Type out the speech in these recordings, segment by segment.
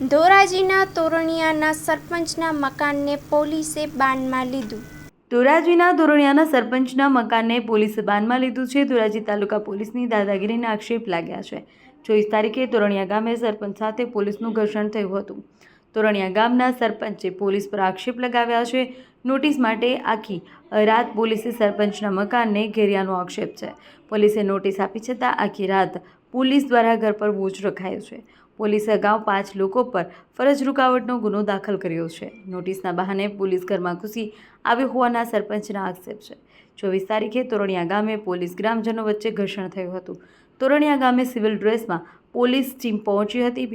ધોરાજીના તોરણિયાના સરપંચના મકાનને પોલીસે બાનમાં લીધું. ધોરાજીના તોરણિયાના સરપંચના મકાનને પોલીસે બાનમાં લીધું છે. ધોરાજી તાલુકા પોલીસની દાદાગીરીના આક્ષેપ લાગ્યા છે. 24 તારીખે તોરણિયા ગામે સરપંચ સાથે પોલીસનું ઘર્ષણ થયું હતું. તોરણિયા ગામના સરપંચે પોલીસ પર આક્ષેપ લગાવ્યા છે. નોટિસ માટે આખી રાત પોલીસે સરપંચના મકાનને ઘેર્યાનો આક્ષેપ છે. પોલીસે નોટિસ આપી છતાં આખી રાત પોલીસ દ્વારા ઘર પર વોચ રખાયો છે. પોલીસે અગાઉ 5 લોકો પર ફરજ રૂકાવટનો ગુનો દાખલ કર્યો છે. નોટિસના બહાને પોલીસ ઘરમાં ઘૂસી આવી હોવાના સરપંચના આક્ષેપ છે. 24 તારીખે તોરણિયા ગામે પોલીસ ગ્રામજનો વચ્ચે ઘર્ષણ થયું હતું. તોરણિયા ગામે સિવિલ ડ્રેસમાં પોલીસ ટીમ પહોંચી હતી.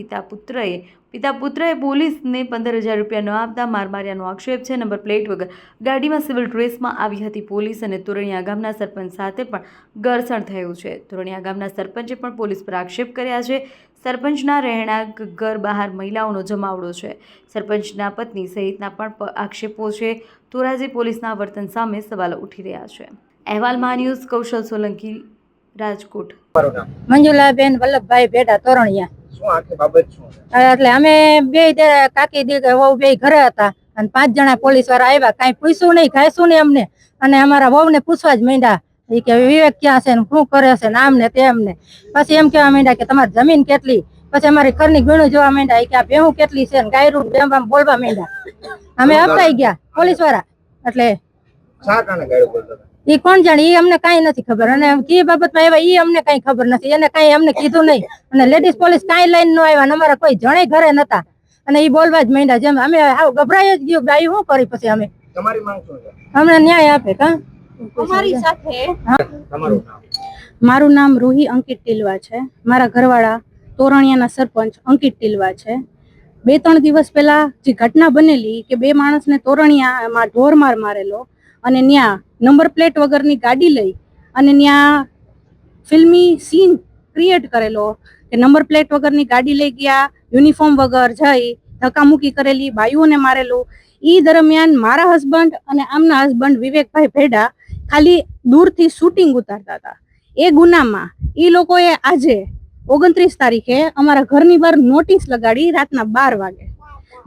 પિતા પુત્રએ પોલીસને 15,000 રૂપિયા ન આપતા માર માર્યાનો આક્ષેપ છે. નંબર પ્લેટ વગર ગાડીમાં સિવિલ ડ્રેસમાં આવી હતી પોલીસ અને તોરણિયા ગામના સરપંચ સાથે પણ ઘર્ષણ થયું છે. તોરણિયા ગામના સરપંચે પણ પોલીસ પર આક્ષેપ કર્યા છે. સરપંચના રહેણાંક ઘર બહાર મહિલાઓનો જમાવડો છે. સરપંચના પત્ની સહિતના પણ આક્ષેપો છે. ધોરાજી પોલીસના વર્તન સામે સવાલો ઉઠી રહ્યા છે. અહેવાલ મા ન્યૂઝ, કૌશલ સોલંકી, રાજકોટ. મંજુલાબેન વલ્લભભાઈ ભેડા, તોરણિયા. શું આખી બાબત શું છે? એટલે અમે બે કાકી વહુ બે ઘરે હતા અને 5 જણા પોલીસ વાળા આવ્યા. કાંઈ પૂછ્યું નહીં, ખાઈશું નહીં અમને. અને અમારા વહુને પૂછવા જ માંડ્યા કે વિવેક ક્યાં છે ને શું કરે છે ને આમ ને તેમ ને. પછી એમ કહેવા માંડ્યા કે તમારી જમીન કેટલી. પછી અમારી ઘરની ગણું જોવા માંડ્યા કે આ ભેહું કેટલી છે ને ગાયરું બેમ બોલવા માંડ્યા. અમે અપાઈ ગયા પોલીસ વાળા. એટલે ઈ કોણ જાણે, ઈ અમને કઈ નથી ખબર. અને કી બાબતમાં આવ્યા ઈ અમને કઈ ખબર નથી. એને કઈ અમને કીધું નહીં. અને લેડીઝ પોલીસ કઈ લઈને ન આવ્યા. અમારા કોઈ જણે ઘરે નતા. અને ઈ બોલવા જ માંડ્યા. જેમ અમે ગભરાઈ જ ગયું. બાઈ શું કરી પછી અમે. તમારી માંગ શું છે? અમને ન્યાય આપે. કા અમારી સાથે તમારું નામ? મારું નામ રૂહી અંકિત ટીલવા છે. મારા ઘરવાળા તોરણિયાના સરપંચ અંકિત ટીલવા છે. 2-3 દિવસ પહેલા જે ઘટના બનેલી કે 2 માણસને તોરણિયામાં ઢોરમાર મારેલો અને ન્યા નંબર પ્લેટ વગરની ગાડી લઈ અને ન્યા ફિલ્મી સીન ક્રિએટ કરેલો કે નંબર પ્લેટ વગરની ગાડી લઈ ગયા, યુનિફોર્મ વગર જઈ ધક્કામુક્કી કરેલી, બાયુઓને મારેલું. ઈ દરમિયાન મારા હસબન્ડ અને આમના હસબન્ડ વિવેકભાઈ ભેડા ખાલી દૂરથી શૂટિંગ ઉતારતા હતા. એ ગુનામાં ઈ લોકોએ આજે 29 તારીખે અમારા ઘરની બહાર નોટિસ લગાડી. રાતના 12 વાગે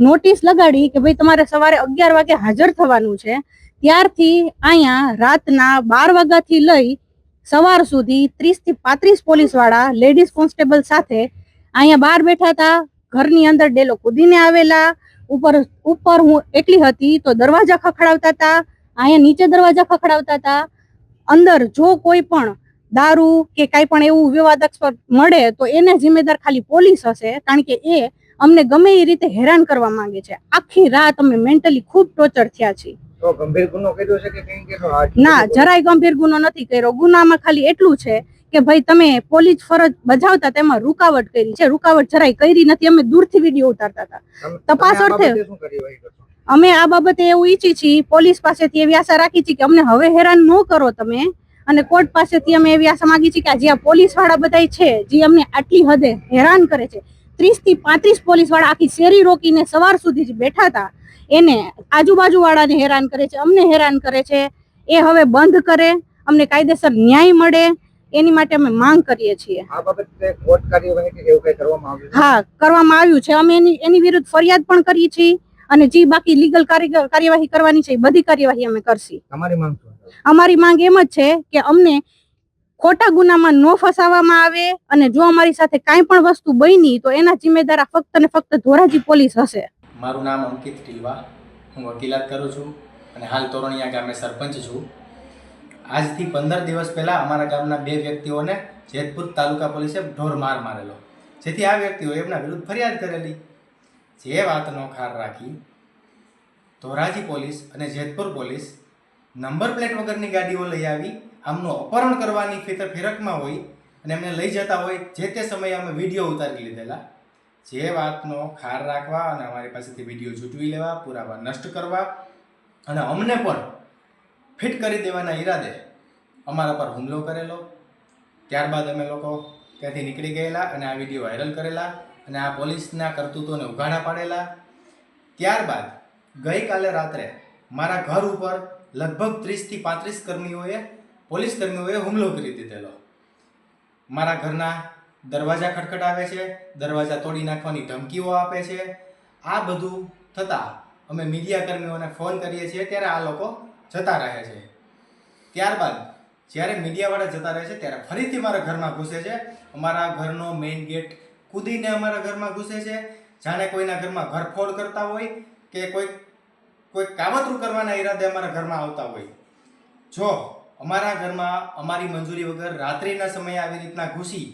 નોટિસ લગાડી કે ભાઈ તમારે સવારે 11 વાગે હાજર થવાનું છે. ત્યારથી અહીંયા રાતના 12 વાગ્યાથી લઈ સવાર સુધી 30 થી 35 પોલીસ વાળા લેડીઝ કોન્સ્ટેબલ સાથે અહીંયા બહાર બેઠા હતા. ઘરની અંદર ડેલો કૂદીને આવેલા. ઉપર હું એકલી હતી તો દરવાજા ખખડાવતા હતા. અહીંયા નીચે દરવાજા ખખડાવતા હતા. અંદર જો કોઈ પણ દારૂ કે કાંઈ પણ એવું વિવાદાસ્પદ મળે તો એને જિમ્મેદાર ખાલી પોલીસ હશે. કારણ કે એ અમને ગમે એ રીતે હેરાન કરવા માંગે છે. આખી રાત અમે મેન્ટલી ખૂબ ટોર્ચર થયા છીએ. તો ગંભીર ગુનો કર્યો છે કે કંઈ કર્યો? ના, જરાય ગંભીર ગુનો નથી કર્યો. ગુનામાં ખાલી એટલું છે કે ભાઈ તમે પોલીસ ફરજ બજાવતા તેમાં રૂકાવટ કરી છે. રૂકાવટ જરાય કરી નથી. અમે દૂરથી વિડીયો ઉતારતા હતા. તપાસ અર્થે અમે આ બાબતે એવું ઈચ્છી છીએ, પોલીસ પાસેથી એવી આશા રાખી છીએ કે અમને હવે હેરાન ન કરો તમે. અને કોર્ટ પાસેથી અમે એવી આશા માંગી છીએ કે જે આ પોલીસ વાળા બધા છે જે અમને આટલી હદે હેરાન કરે છે, 30 થી 35 પોલીસ વાળા આખી શેરી રોકીને સવાર સુધી બેઠા હતા, એને આજુબાજુ વાળાને હેરાન કરે છે, અમને હેરાન કરે છે. એ હવે બંધ કરે, અમને કાયદેસર ન્યાય મળે એની માટે અમે માંગ કરીએ છીએ. આ બાબતે કોર્ટ કાર્યવાહી કે એવું કંઈ કરવામાં આવ્યું? હા, કરવામાં આવ્યું છે. અમે એની વિરુદ્ધ ફરિયાદ પણ કરી છે અને જે બાકી લીગલ કાર્યવાહી કરવાની છે બધી કાર્યવાહી અમે કરશી. તમારી માંગ શું? અમારી માંગ એમ જ છે કે અમને ખોટા ગુનામાં ન ફસાવવામાં આવે અને જો અમારી સાથે કાંઈ પણ વસ્તુ બની તો એના જિમ્મેદાર ફક્ત ને ફક્ત ધોરાજી પોલીસ હશે. મારું નામ અંકિત ટીલવા, હું વકીલાત કરું છું અને હાલ તોરણિયા ગામે સરપંચ છું. આજથી 15 દિવસ પહેલાં અમારા ગામના 2 વ્યક્તિઓને જેતપુર તાલુકા પોલીસે ઢોરમાર મારેલો, જેથી આ વ્યક્તિઓએ એમના વિરુદ્ધ ફરિયાદ કરેલી. જે વાતનો ખાર રાખી ધોરાજી પોલીસ અને જેતપુર પોલીસ નંબર પ્લેટ વગરની ગાડીઓ લઈ આવી આમનું અપહરણ કરવાની ફિરકમાં હોય અને એમને લઈ જતા હોય. જે તે સમયે અમે વિડીયો ઉતારી લીધેલા. જે વાતનો ખાર રાખવા અને અમારી પાસેથી વિડીયો ઝૂંટવી લેવા, પુરાવા નષ્ટ કરવા અને અમને પણ ફિટ કરી દેવાના ઈરાદે અમારા પર હુમલો કરેલો. ત્યારબાદ અમે લોકો ત્યાંથી નીકળી ગયેલા અને આ વિડીયો વાયરલ કરેલા અને આ પોલીસના કરતૂતોને ઉઘાડા પાડેલા. ત્યારબાદ ગઈકાલે રાત્રે મારા ઘર ઉપર લગભગ 30 થી 35 પોલીસ કર્મીઓએ હુમલો કરી દીધેલો. મારા ઘરના દરવાજા ખટખટાવે છે, દરવાજા તોડી નાખવાની ધમકીઓ આપે છે. આ બધું થતાં અમે મીડિયા કર્મીઓને ફોન કરીએ છીએ ત્યારે આ લોકો જતા રહે છે. ત્યારબાદ જ્યારે મીડિયાવાળા જતા રહે છે ત્યારે ફરીથી મારા ઘરમાં ઘૂસે છે. અમારા ઘરનો મેઇન ગેટ કૂદીને અમારા ઘરમાં ઘૂસે છે, જાણે કોઈના ઘરમાં ઘરફોડ કરતા હોય કે કોઈ કાવતરું કરવાના ઈરાદે અમારા ઘરમાં આવતા હોય. જો અમારા ઘરમાં અમારી મંજૂરી વગર રાત્રિના સમયે આવી રીતના ઘૂસી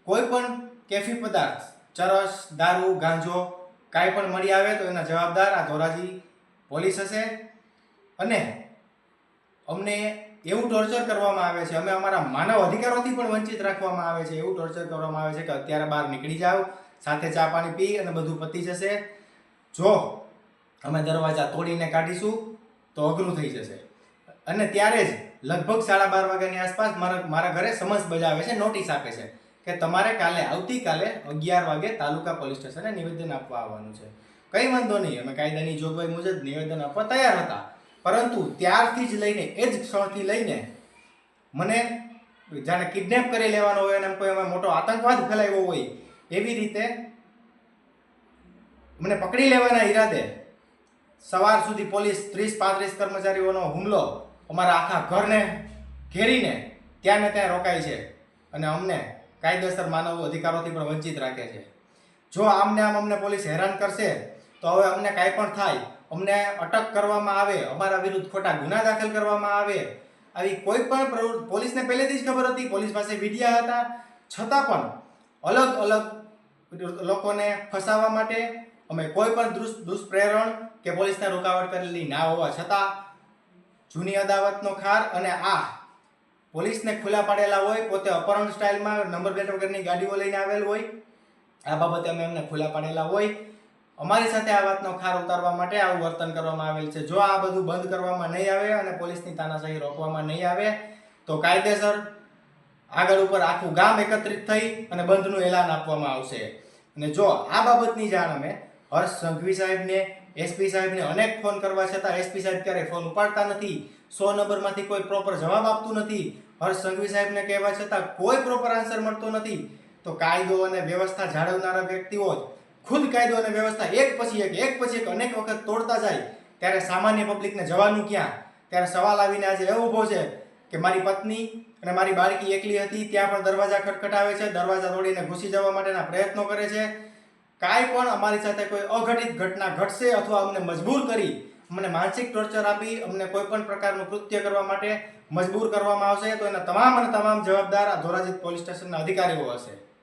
કોઈ પણ કેફી પદાર્થ, ચરસ, દારૂ, ગાંજો કાંઈ પણ મળી આવે તો એના જવાબદાર આ ધોરાજી પોલીસ હશે. અને અમને એવું ટોર્ચર કરવામાં આવે છે, અમે અમારા માનવ અધિકારોથી પણ વંચિત રાખવામાં આવે છે. એવું ટોર્ચર કરવામાં આવે છે કે અત્યારે બહાર નીકળી જાઓ, સાથે ચા પાણી પી અને બધું પતી જશે. જો અમે દરવાજા તોડીને કાઢીશું તો અઘરું થઈ જશે. અને ત્યારે જ લગભગ 12:30 વાગ્યાની આસપાસ મારા ઘરે સમન્સ બજાવે છે, નોટિસ આપે છે કે તમારે આવતીકાલે 11 વાગે તાલુકા પોલીસ સ્ટેશને નિવેદન આપવા આવવાનું છે. કંઈ વાંધો નહીં, અમે કાયદાની જોગવાઈ મુજબ નિવેદન આપવા તૈયાર હતા. પરંતુ ત્યારથી જ લઈને એ જ ક્ષણથી લઈને મને જાણે કિડનેપ કરી લેવાનો હોય અને કોઈ અમે મોટો આતંકવાદ ફેલાવ્યો હોય એવી રીતે મને પકડી લેવાના ઈરાદે સવાર સુધી પોલીસ 30-35 કર્મચારીઓનો હુમલો અમારા આખા ઘરને ઘેરીને ત્યાં ને ત્યાં રોકાય છે અને અમને કાયદેસર માનવ અધિકારોથી પણ વંચિત રાખે છે. જો આમને આમ અમને પોલીસ હેરાન કરશે તો હવે અમને કાંઈ પણ થાય, અમને અટક કરવામાં આવે, અમારા વિરુદ્ધ ખોટા ગુના દાખલ કરવામાં આવે, આવી કોઈ પણ પ્રવૃત્તિ પોલીસને પહેલેથી જ ખબર હતી, પોલીસ પાસે વિડિયા હતા, છતાં પણ અલગ અલગ લોકોને ફસાવવા માટે અમે કોઈ પણ દુષ્પ્રેરણ કે પોલીસને રૂકાવટ કરેલી ના હોવા છતાં જૂની અદાવતનો ખાર અને આ પોલીસને ખુલ્લા પાડેલા હોય, પોતે અપહરણ સ્ટાઇલમાં નંબર પ્લેટ વગરની ગાડીઓ લઈને આવેલ હોય, આ બાબતે અમે એમને ખુલ્લા પાડેલા હોય, અમારી સાથે આ વાતનો ખાર ઉતારવા માટે આવું વર્તન કરવામાં આવેલ છે. જો આ બધું બંધ કરવામાં નહીં આવે અને પોલીસની તાનાશાહી રોકવામાં નહીં આવે તો કાયદેસર આગળ ઉપર આખું ગામ એકત્રિત થઈ અને બંધનું એલાન આપવામાં આવશે. અને જો આ બાબતની જાણ અમે હર્ષ સંઘવી સાહેબને, એસપી સાહેબને અનેક ફોન કરવા છતાં એસપી સાહેબ ક્યારેય ફોન ઉપાડતા નથી, 100 નંબરમાંથી કોઈ પ્રોપર જવાબ આપતું નથી, હર્ષ સંઘવી સાહેબને કહેવા છતાં કોઈ પ્રોપર આન્સર મળતો નથી, તો કાયદો અને વ્યવસ્થા જાળવનારા વ્યક્તિઓ ખુદ કાયદો અને વ્યવસ્થા એક પછી એક અનેક વખત તોડતા જાય ત્યારે સામાન્ય પબ્લિકને જવાનું ક્યાં? ત્યારે સવાલ આવીને આજે એવો ઊભો છે કે મારી પત્ની અને મારી બાળકી એકલી હતી, ત્યાં પણ દરવાજા ખટખટાવે છે, દરવાજા તોડીને ઘૂસી જવા માટેના પ્રયત્નો કરે છે. કાંઈ પણ અમારી સાથે કોઈ અઘટિત ઘટના ઘટશે અથવા અમને મજબૂર કરી, અમને માનસિક ટોર્ચર આપી, અમને કોઈ પણ પ્રકારનું કૃત્ય કરવા માટે મજબૂર કરવામાં આવશે તો એના તમામ જવાબદાર આ ધોરાજી પોલીસ સ્ટેશનના અધિકારીઓ હશે.